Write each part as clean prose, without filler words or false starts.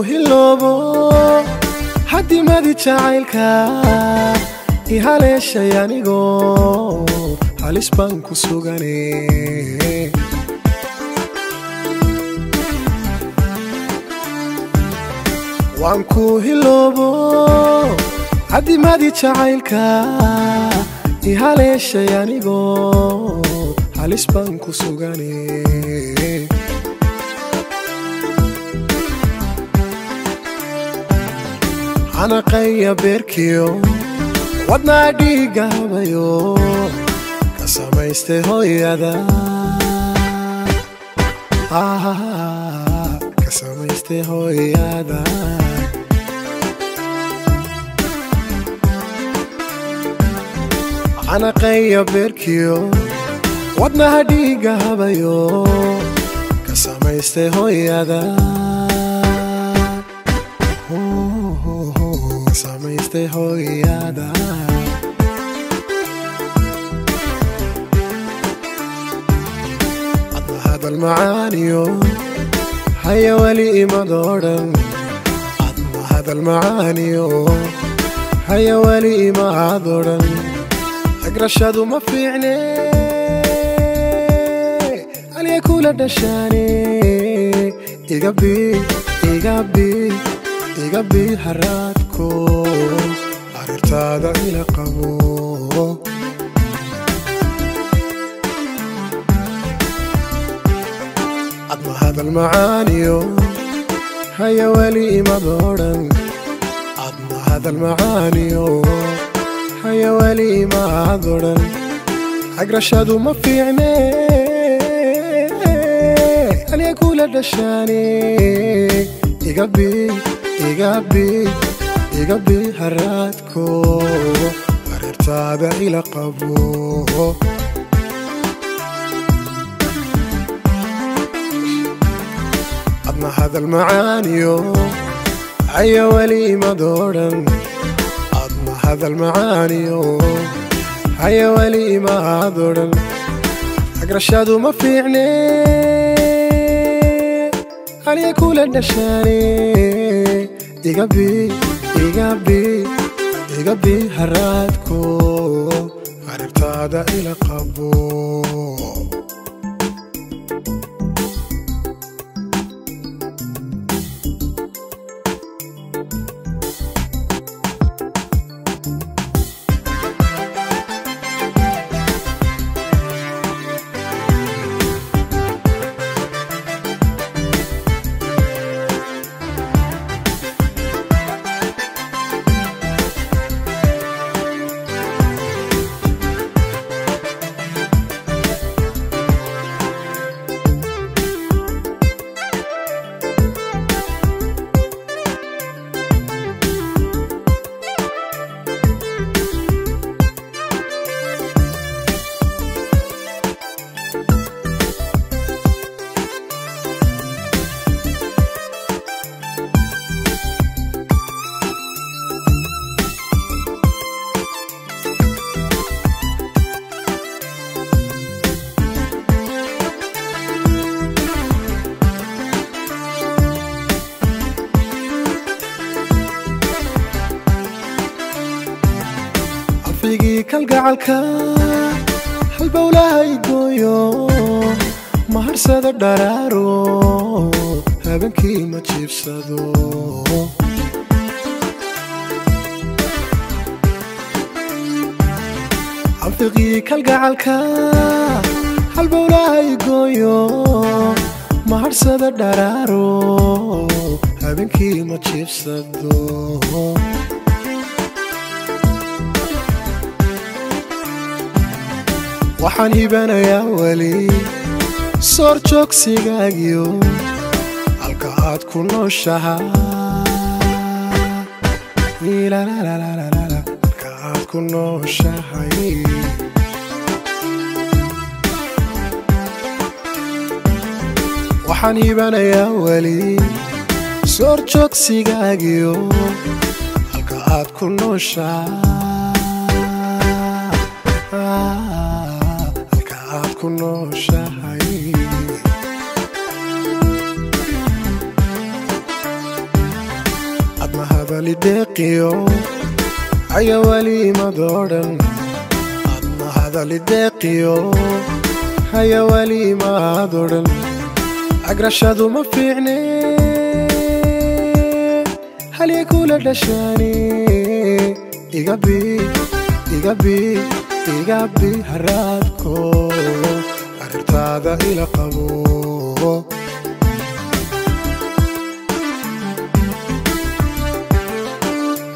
hiloobo haddii madi jacaylka i haleeshay anigoo halis baan ku sugane waan ku hiloobo haddii madi jacaylka i haleeshay anigoo halis baan ku sugane أنا قيا بيركيو ودنا ديقا بيو كساميستي هوي دا كساميستي هوي دا أنا قيا بيركيو ودنا ديقا بيو كساميستي هوي دا samaystay hooyada adna hadal macaaniyo haya wali ima dooran adna hadal macaaniyo haya wali ima dooran agrashadu ma fiicne aliya kula dhashaane igabi haraadko arirtaada ila qabo adna hadal macaaniyo haya wali ima dooran adna hadal macaaniyo haya wali ima dooran agrashadu ma fiicne aliya kula dhashaane igabi haraadko arirtaada ila qabo adna hadal macaaniyo haya wali ima dooran adna hadal macaaniyo haya wali ima dooran agrashadu ma fiicne aliya kula dhashaane igabi haraadko arirtaada ila qabo kalgacalka halbowlaha igooyo maharsada dharaaro habeenkii ma jiibsado anfiqii kalgacalka halbowlaha igooyo maharsada dharaaro habeenkii ma jiibsado waxaan hibanayaa wali soor joogsigaagiyo halka aad ku nooshahay halka aad ku nooshahay waxaan hibanayaa wali soor joogsigaagiyo halka aad ku nooshahay هذا اللي دقيو عيا ولي ما دورن أدنى هذا اللي دقيو عيا ولي ما دورن أقرشادو ما فيعني هل يكون الدشاني إيقابي هرادكو أرتادا إلى قبو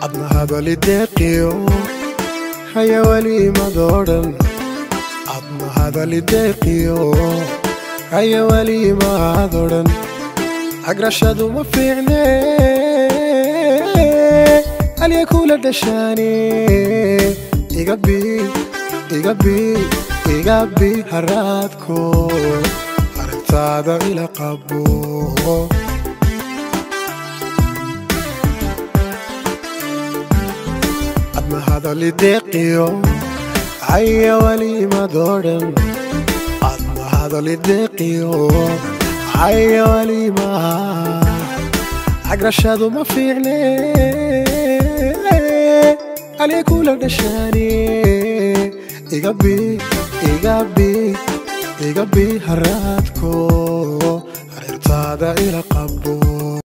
أدنى هذا اللي دقيو هيا ولي ما دورن أدنى هذا اللي دقيو هيا ولي ما دورن أقرشادو ما فيعني هل يكون الدشاني إيقابي هرادكو أرتادا إلى قبو أدنى هذا اللي دقيو عيا ولي ما دورن أدنى هذا اللي دقيو عيا ولي ما أقرشادو ما فيعني هل يكون الدشاني إيقابي هرادكو أرتادا إلى قبو